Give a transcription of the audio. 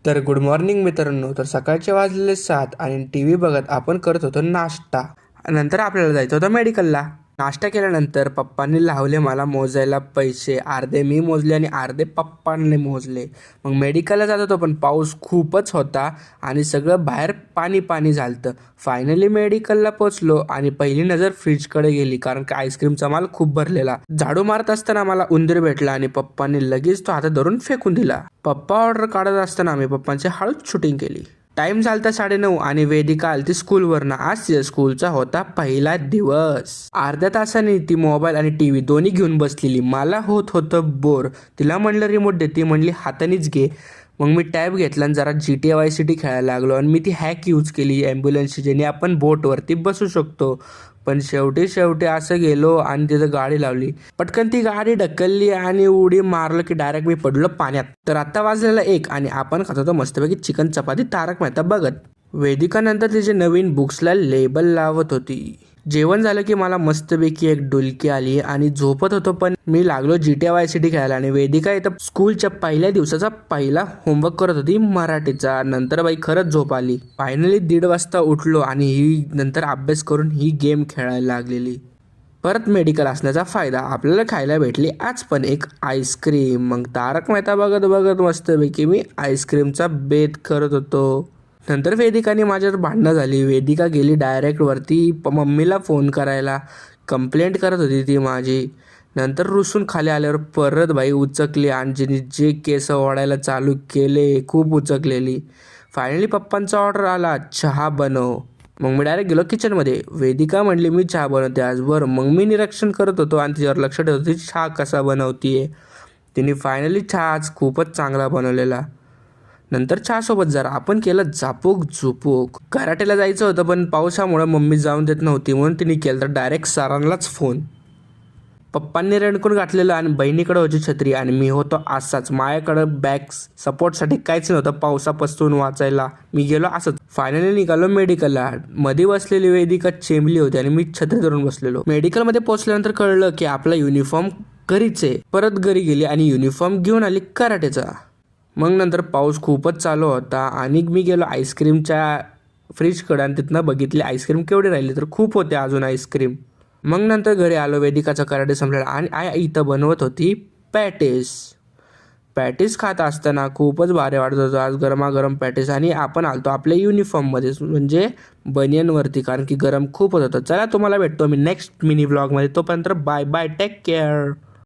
तर good morning मित्रांनो. तर सकाळचे वाजलेले 7 आणि टी व्ही बघत आपण करत होतो नाश्ता. नंतर आपल्याला जायचं होतं मेडिकलला. नाश्ता केल्यानंतर पप्पांनी लावले मला मोजायला पैसे. अर्धे मी मोजले आणि अर्धे पप्पांनी मोजले. मग मेडिकलला जात होतो पण पाऊस खूपच होता आणि सगळं बाहेर पाणी पाणी झालतं. फायनली मेडिकलला पोचलो आणि पहिली नजर फ्रीजकडे गेली, कारण की आईस्क्रीमचा माल खूप भरलेला. झाडू मारत असताना मला उंदीर भेटला आणि पप्पांनी लगेच तो हातात धरून फेकून दिला. पप्पा ऑर्डर काढत असताना आम्ही पप्पांची हळूच शूटिंग केली. टाइम झालता 9:30 आणि वेदिका आलती स्कूलवरनं. आज तिच्या स्कूलचा होता पहिला दिवस. अर्ध्या तासाने ती मोबाईल आणि टीव्ही दोन्ही घेऊन बसलेली. मला होत होतं बोर. तिला म्हणलं रिमोट दे, ती म्हणली हातानेच घे. मग मी टॅब घेतला आणि जरा GTA वाय सिटी खेळायला लागलो आणि मी ती हॅक यूज केली ॲम्ब्युलन्सची, ज्याने आपण बोटवरती बसू शकतो. पण शेवटी असं गेलो आणि तिथं गाडी लावली. पटकन ती गाडी ढकलली आणि उडी मारलं की डायरेक्ट मी पडलो पाण्यात. तर आता वाजलेला 1 आणि आपण खात होतो मस्तपैकी चिकन चपाती तारक मेहता बघत. वेदिका नंतर तिचे नवीन बुक्सला लेबल लावत होती. जेवण झालं की मला मस्तपैकी एक डुलकी आली आणि झोपत होतो, पण मी लागलो GTA वाय सिटी खेळायला आणि वेदिका इथं स्कूलच्या पहिल्या दिवसाचा पहिला होमवर्क करत होती मराठीचा. नंतर बाई खरंच झोप आली. फायनली 1:30 वाजता उठलो आणि ही नंतर अभ्यास करून ही गेम खेळायला लागलेली. परत मेडिकल असण्याचा फायदा, आपल्याला खायला भेटली आज पण एक आईस्क्रीम. मग तारक मेहता बघत बघत मस्तपैकी मी आईस्क्रीमचा बेत करत होतो. नंतर वेदिकाने माझ्यावर भांडणं झाली. वेदिका गेली डायरेक्ट वरती मम्मीला फोन करायला. कंप्लेंट करत होती ती माझी. नंतर रुसून खाली आल्यावर परत बाई उचकली आणि जिने जे केस ओढायला चालू केले, खूप उचकलेली. फायनली पप्पांचा ऑर्डर आला, चहा बनव. मग मी डायरेक्ट गेलो किचनमध्ये. वेदिका म्हणली मी चहा बनवते आज. बरं, मग मी निरीक्षण करत होतो आणि तिच्यावर लक्ष ठेवत होती चहा कसा बनवतीये. तिने फायनली चहा आज खूपच चांगला बनवलेला. नंतर चहासोबत जरा आपण केलं झापूक झुपूक. कराटेला जायचं होतं पण पावसामुळे मम्मी जाऊन देत नव्हती, म्हणून तिने केलं तर डायरेक्ट सरांनाच फोन. पप्पांनी रेणकून घातलेलं आणि बहिणीकडे होती छत्री आणि मी होतो असाच. माझ्याकडं बॅग्स सपोर्टसाठी काहीच नव्हतं पावसापासून वाचायला. मी गेलो असंच. फायनली निघालो मेडिकलला. मध्ये बसलेली वेदिका चेंबली होती आणि मी छत्री धरून बसलेलो. मेडिकलमध्ये पोहोचल्यानंतर कळलं की आपला युनिफॉर्म घरीच आहे. परत घरी गेली आणि युनिफॉर्म घेऊन आली कराटेचा. मग नंतर पाऊस खूपच चालू होता आणि मी गेलो आईस्क्रीमच्या फ्रीजकडे आणि तिथनं बघितले आईस्क्रीम केवढे राहिले, तर खूप होते अजून आईस्क्रीम. मग नंतर घरी आलो. वेदिकाचा कराटे संपलेला आणि आई इथं बनवत होती पॅटीस. पॅटीस खात असताना खूपच भारी वाटत होतं. आज गरमागरम पॅटीस आणि आपण आलतो आपल्या युनिफॉर्ममध्ये, म्हणजे बनियनवरती, कारण की गरम खूप होत होतं. चला, तुम्हाला भेटतो मी नेक्स्ट मिनी व्लॉगमध्ये. तोपर्यंत बाय बाय, टेक केअर.